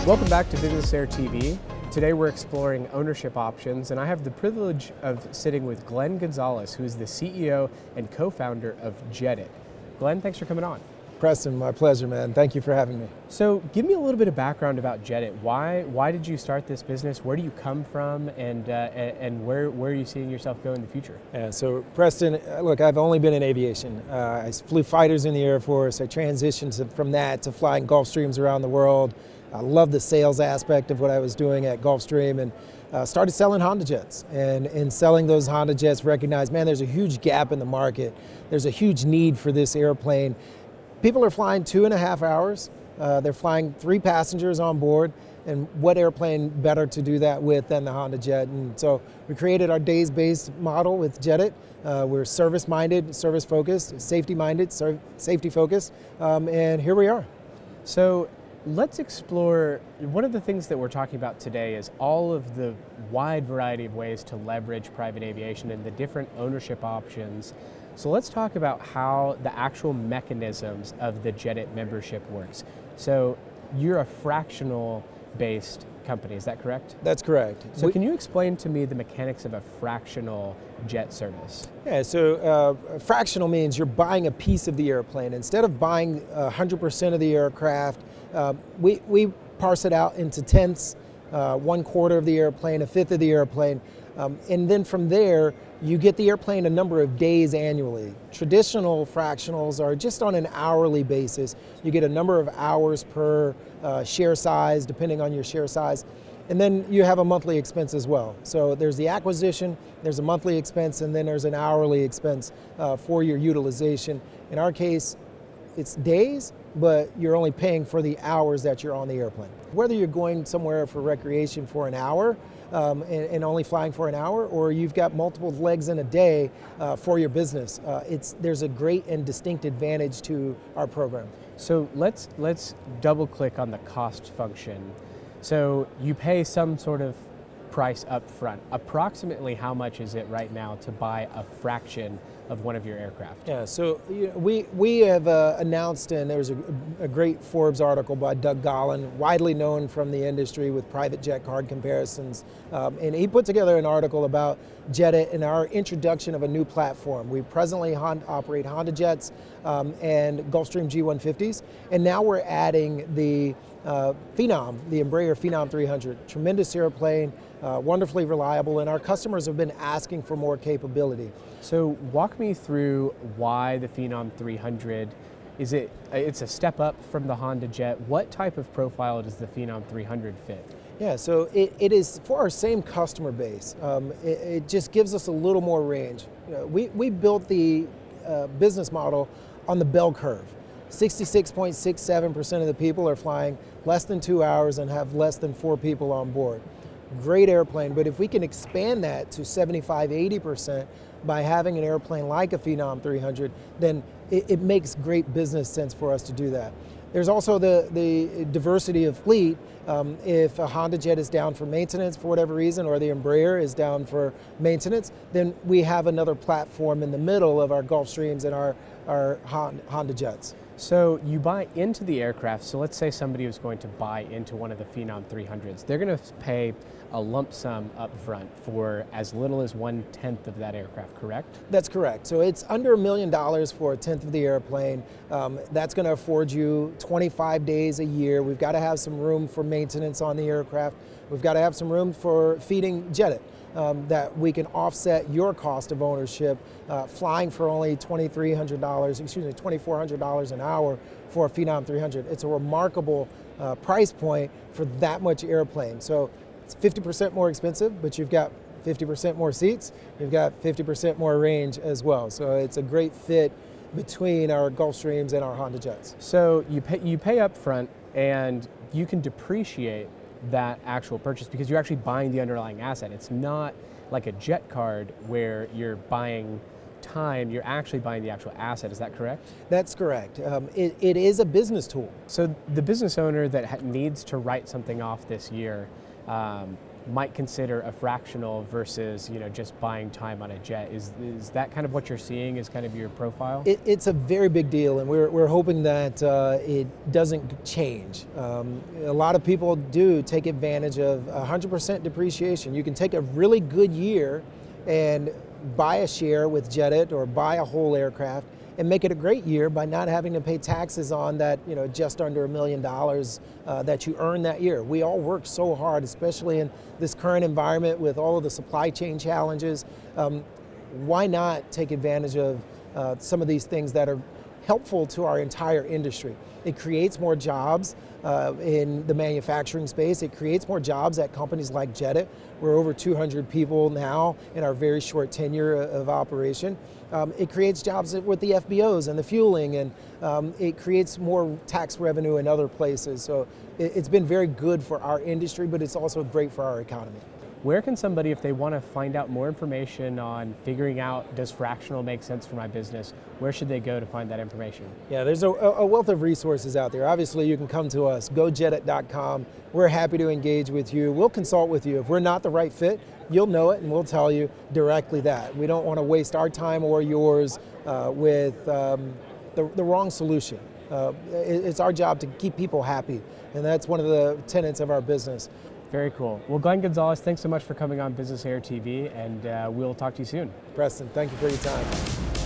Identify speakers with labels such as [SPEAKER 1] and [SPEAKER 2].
[SPEAKER 1] Welcome back to BusinessAir TV. Today we're exploring ownership options, and I have the privilege of sitting with Glenn Gonzales, who is the CEO and co-founder of Jedit. Glenn, thanks for coming on.
[SPEAKER 2] Preston, my pleasure, man. Thank you for having me.
[SPEAKER 1] So give me a little bit of background about Jedit. Why did you start this business? Where do you come from, and where are you seeing yourself go in the future?
[SPEAKER 2] Yeah, so Preston, look, I've only been in aviation. I flew fighters in the Air Force. I transitioned from that to flying Gulfstreams around the world. I love the sales aspect of what I was doing at Gulfstream, and started selling Hondajets. And in selling those Hondajets, recognized, man, there's a huge gap in the market. There's a huge need for this airplane. People are flying 2.5 hours. They're flying 3 passengers on board. And what airplane better to do that with than the Hondajet? And so we created our days-based model with Jedit. We're service-minded, service-focused, safety-minded, safety-focused, and here we are.
[SPEAKER 1] So let's explore, one of the things that we're talking about today is all of the wide variety of ways to leverage private aviation and the different ownership options. So let's talk about how the actual mechanisms of the Jedit membership works. So you're a fractional based company, is that correct?
[SPEAKER 2] That's correct.
[SPEAKER 1] So can you explain to me the mechanics of a fractional jet service?
[SPEAKER 2] Yeah, so fractional means you're buying a piece of the airplane. Instead of buying 100% of the aircraft, we parse it out into tenths, 1/4 of the airplane, 1/5 of the airplane, and then from there, you get the airplane a number of days annually. Traditional fractionals are just on an hourly basis. You get a number of hours per share size, depending on your share size. And then you have a monthly expense as well. So there's the acquisition, there's a monthly expense, and then there's an hourly expense for your utilization. In our case, it's days, but you're only paying for the hours that you're on the airplane. Whether you're going somewhere for recreation for an hour, and only flying for an hour, or you've got multiple legs in a day for your business. There's a great and distinct advantage to our program.
[SPEAKER 1] So let's double click on the cost function. So you pay some sort of price up front. Approximately how much is it right now to buy a fraction of one of your aircraft?
[SPEAKER 2] Yeah, so we have announced, and there's a great Forbes article by Doug Gollin, widely known from the industry with private jet card comparisons, and he put together an article about Jedit and our introduction of a new platform. We presently operate Hondajets and Gulfstream G150s, and now we're adding the Phenom, the Embraer Phenom 300. Tremendous airplane, wonderfully reliable, and our customers have been asking for more capability.
[SPEAKER 1] So walk me through why the Phenom 300. It's a step up from the Hondajet. What type of profile does the Phenom 300 fit?
[SPEAKER 2] Yeah, so it is for our same customer base. It just gives us a little more range. We built the business model on the bell curve. 66.67% of the people are flying less than 2 hours and have less than 4 people on board. Great airplane, but if we can expand that to 75–80% by having an airplane like a Phenom 300, then it makes great business sense for us to do that. There's also the diversity of fleet. If a Hondajet is down for maintenance for whatever reason, or the Embraer is down for maintenance, then we have another platform in the middle of our Gulfstreams and our Hondajets.
[SPEAKER 1] So you buy into the aircraft, so let's say somebody was going to buy into one of the Phenom 300s. They're going to pay a lump sum up front for as little as 1/10 of that aircraft, correct?
[SPEAKER 2] That's correct. So it's under $1 million for 1/10 of the airplane. That's going to afford you 25 days a year. We've got to have some room for maintenance on the aircraft. We've got to have some room for feeding Jedit. That we can offset your cost of ownership, flying for only $2,400 an hour for a Phenom 300. It's a remarkable price point for that much airplane. So it's 50% more expensive, but you've got 50% more seats, you've got 50% more range as well. So it's a great fit between our Gulfstreams and our Hondajets.
[SPEAKER 1] So you pay up front, and you can depreciate that actual purchase because you're actually buying the underlying asset. It's not like a jet card where you're buying time, you're actually buying the actual asset. Is that correct?
[SPEAKER 2] That's correct. It is a business tool.
[SPEAKER 1] So the business owner that needs to write something off this year, might consider a fractional versus just buying time on a jet. Is that kind of what you're seeing as kind of your profile?
[SPEAKER 2] It's a very big deal, and we're hoping that it doesn't change. A lot of people do take advantage of 100% depreciation. You can take a really good year and buy a share with JetIt or buy a whole aircraft and make it a great year by not having to pay taxes on that, just under $1 million that you earn that year. We all work so hard, especially in this current environment with all of the supply chain challenges. Why not take advantage of some of these things that are helpful to our entire industry? It creates more jobs in the manufacturing space. It creates more jobs at companies like JetIt. We're over 200 people now in our very short tenure of operation. It creates jobs with the FBOs and the fueling, and it creates more tax revenue in other places. So it's been very good for our industry, but it's also great for our economy.
[SPEAKER 1] Where can somebody, if they want to find out more information on figuring out, does fractional make sense for my business, where should they go to find that information?
[SPEAKER 2] Yeah, there's a wealth of resources out there. Obviously, you can come to us, gojetit.com. We're happy to engage with you. We'll consult with you. If we're not the right fit, you'll know it, and we'll tell you directly that. We don't want to waste our time or yours with the wrong solution. It's our job to keep people happy, and that's one of the tenets of our business.
[SPEAKER 1] Very cool. Well, Glenn Gonzales, thanks so much for coming on BusinessAir TV, and we'll talk to you soon.
[SPEAKER 2] Preston, thank you for your time.